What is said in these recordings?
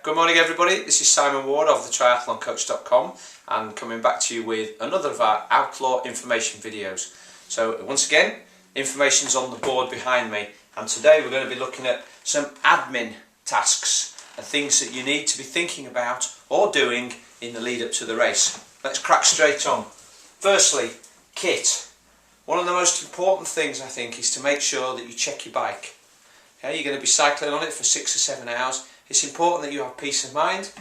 Good morning everybody, this is Simon Ward of TheTriathlonCoach.com and coming back to you with another of our Outlaw information videos. So once again, information's on the board behind me, and today we're going to be looking at some admin tasks and things that you need to be thinking about or doing in the lead up to the race. Let's crack straight on. Firstly, kit. One of the most important things I think is to make sure that you check your bike. Okay, you're going to be cycling on it for 6 or 7 hours. It's important that you have peace of mind,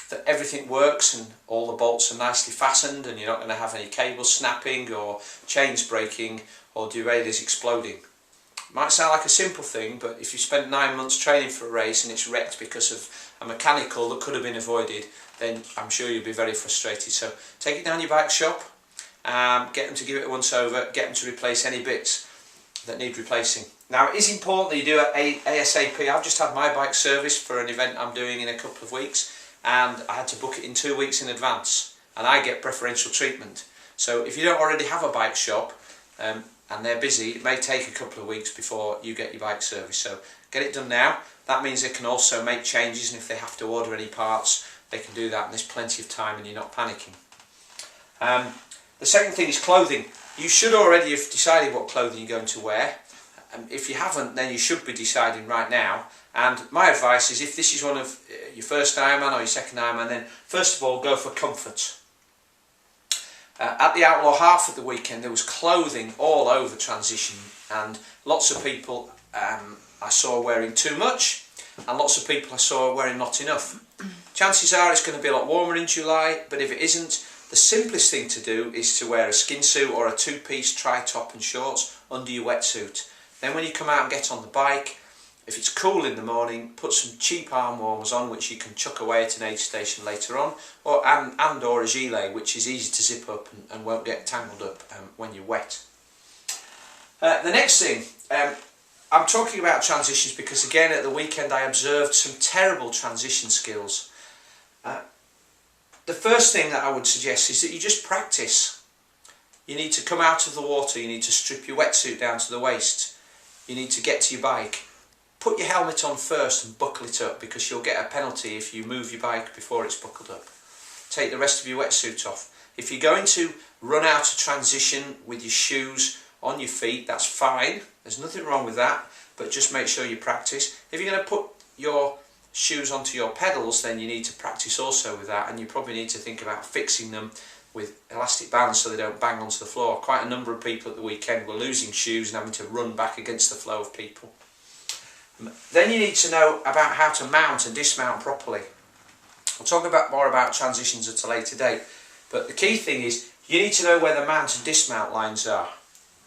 that everything works and all the bolts are nicely fastened and you're not going to have any cables snapping or chains breaking or derailleurs exploding. It might sound like a simple thing, but if you spent 9 months training for a race and it's wrecked because of a mechanical that could have been avoided, then I'm sure you'll be very frustrated. So take it down your bike shop, get them to give it a once over, get them to replace any bits that need replacing. Now it is important that you do it ASAP. I've just had my bike serviced for an event I'm doing in a couple of weeks, and I had to book it in 2 weeks in advance, and I get preferential treatment. So if you don't already have a bike shop and they're busy, it may take a couple of weeks before you get your bike serviced. So get it done now. That means they can also make changes, and if they have to order any parts they can do that, and there's plenty of time and you're not panicking. The second thing is clothing. You should already have decided what clothing you're going to wear. If you haven't, then you should be deciding right now. And my advice is, if this is one of your first Ironman or your second Ironman, then first of all go for comfort. At the Outlaw half of the weekend there was clothing all over transition, and lots of people I saw wearing too much and lots of people I saw wearing not enough. Chances are it's going to be a lot warmer in July, but if it isn't, the simplest thing to do is to wear a skin suit or a two-piece tri-top and shorts under your wetsuit. Then when you come out and get on the bike, if it's cool in the morning, put some cheap arm warmers on which you can chuck away at an aid station later on, or a gilet which is easy to zip up and won't get tangled up when you're wet. The next thing, I'm talking about transitions because again at the weekend I observed some terrible transition skills. The first thing that I would suggest is that you just practice. You need to come out of the water, you need to strip your wetsuit down to the waist, you need to get to your bike. Put your helmet on first and buckle it up, because you'll get a penalty if you move your bike before it's buckled up. Take the rest of your wetsuit off. If you're going to run out of transition with your shoes on your feet, that's fine, there's nothing wrong with that, but just make sure you practice. If you're going to put your shoes onto your pedals, then you need to practice also with that, and you probably need to think about fixing them with elastic bands so they don't bang onto the floor. Quite a number of people at the weekend were losing shoes and having to run back against the flow of people. Then you need to know about how to mount and dismount properly. I'll talk more about transitions at a later date, but the key thing is you need to know where the mount and dismount lines are.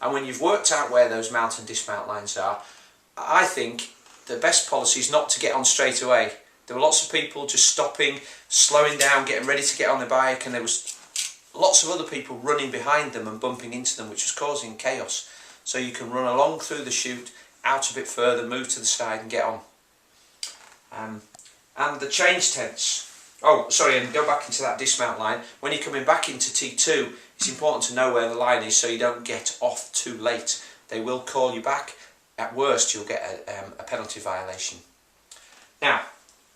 And when you've worked out where those mount and dismount lines are, I think the best policy is not to get on straight away. There were lots of people just stopping, slowing down, getting ready to get on the bike, and there was lots of other people running behind them and bumping into them, which was causing chaos. So you can run along through the chute, out a bit further, move to the side and get on. And the change tents. Oh, sorry, and go back into that dismount line. When you're coming back into T2, it's important to know where the line is so you don't get off too late. They will call you back. At worst, you'll get a penalty violation. Now,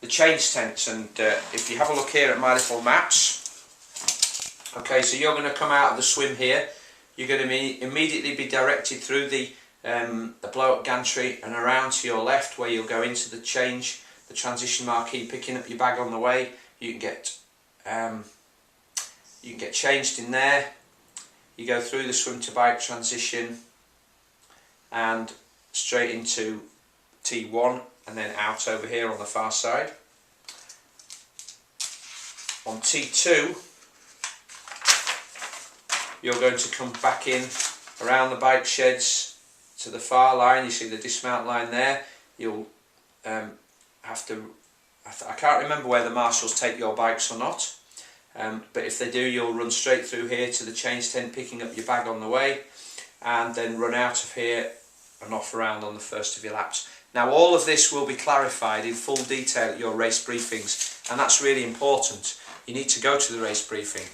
the change tents, and if you have a look here at my little maps, okay, so you're going to come out of the swim here. You're going to immediately be directed through the blow-up gantry and around to your left, where you'll go into the transition marquee, picking up your bag on the way. You can get changed in there. You go through the swim to bike transition and straight into T1 and then out over here on the far side. On T2 you're going to come back in around the bike sheds to the far line. You see the dismount line there. You'll have to, I can't remember whether the marshals take your bikes or not, but if they do, you'll run straight through here to the change tent, picking up your bag on the way, and then run out of here and off around on the first of your laps. Now all of this will be clarified in full detail at your race briefings, and that's really important. You need to go to the race briefing.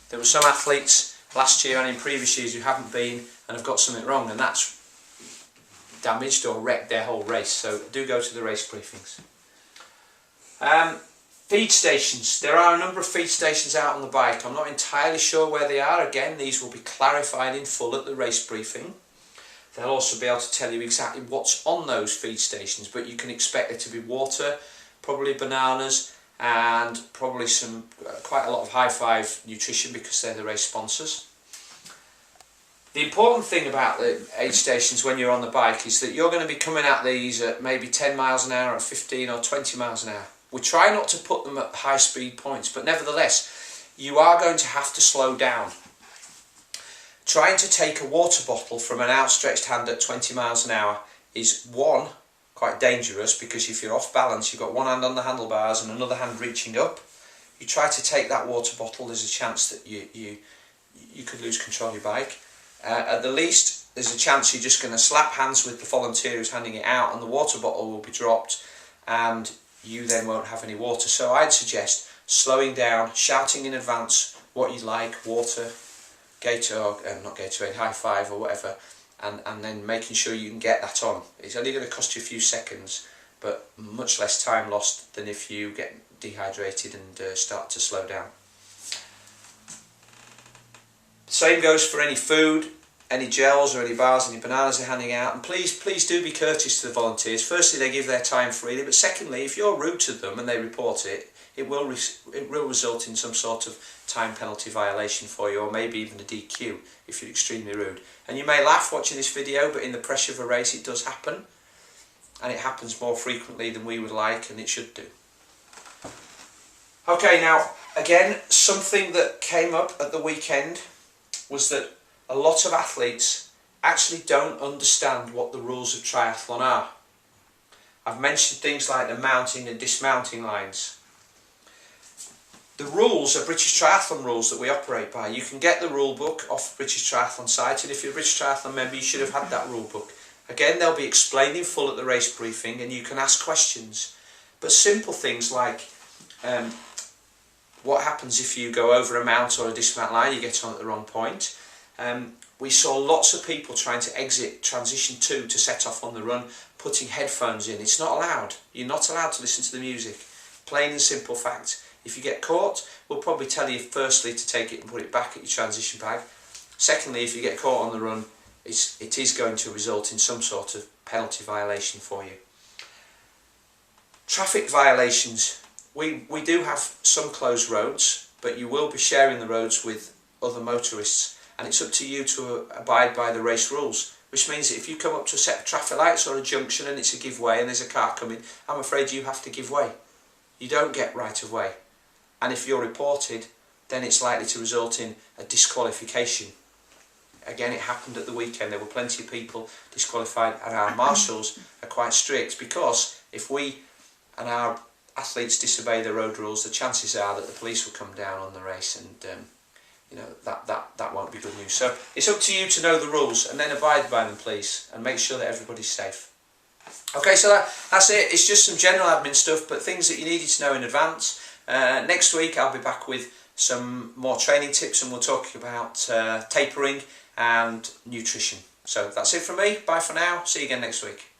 There were some athletes last year and in previous years who haven't been and have got something wrong, and that's damaged or wrecked their whole race, so do go to the race briefings. Feed stations. There are a number of feed stations out on the bike. I'm not entirely sure where they are. Again, these will be clarified in full at the race briefing. They'll also be able to tell you exactly what's on those feed stations, but you can expect there to be water, probably bananas, and probably some quite a lot of high five nutrition because they're the race sponsors. The important thing about the aid stations when you're on the bike is that you're going to be coming at these at maybe 10 miles an hour, at 15 or 20 miles an hour. We try not to put them at high speed points, but nevertheless you are going to have to slow down. Trying to take a water bottle from an outstretched hand at 20 miles an hour is, one, quite dangerous, because if you're off balance, you've got one hand on the handlebars and another hand reaching up. You try to take that water bottle, there's a chance that you could lose control of your bike. At the least, there's a chance you're just going to slap hands with the volunteer who's handing it out and the water bottle will be dropped and you then won't have any water. So I'd suggest slowing down, shouting in advance what you'd like, water, Gatorade, not Gatorade, high five or whatever, and then making sure you can get that on. It's only going to cost you a few seconds, but much less time lost than if you get dehydrated and start to slow down. Same goes for any food, any gels or any bars, any bananas they're handing out, and please do be courteous to the volunteers. Firstly, they give their time freely, but secondly, if you're rude to them and they report it, it will result in some sort of time penalty violation for you, or maybe even a DQ if you're extremely rude. And you may laugh watching this video, but in the pressure of a race it does happen, and it happens more frequently than we would like, and it should do. Okay, now again, something that came up at the weekend was that a lot of athletes actually don't understand what the rules of triathlon are. I've mentioned things like the mounting and dismounting lines. The rules are British Triathlon rules that we operate by. You can get the rule book off the British Triathlon site, and if you're a British Triathlon member you should have had that rule book. Again, they'll be explained in full at the race briefing and you can ask questions. But simple things like what happens if you go over a mount or a dismount line, you get on at the wrong point. We saw lots of people trying to exit transition 2 to set off on the run, putting headphones in. It's not allowed. You're not allowed to listen to the music. Plain and simple fact. If you get caught, we'll probably tell you firstly to take it and put it back at your transition bag. Secondly, if you get caught on the run, it is going to result in some sort of penalty violation for you. Traffic violations. We do have some closed roads, but you will be sharing the roads with other motorists, and it's up to you to abide by the race rules, which means that if you come up to a set of traffic lights or a junction and it's a give way and there's a car coming, I'm afraid you have to give way. You don't get right of way, and if you're reported, then it's likely to result in a disqualification. Again, it happened at the weekend. There were plenty of people disqualified, and our marshals are quite strict, because if we and our athletes disobey the road rules, the chances are that the police will come down on the race, and you know that won't be good news. So it's up to you to know the rules and then abide by them, please, and make sure that everybody's safe. Okay, so that's it. It's just some general admin stuff, but things that you needed to know in advance. Next week I'll be back with some more training tips, and we'll talk about tapering and nutrition. So that's it from me. Bye for now. See you again next week.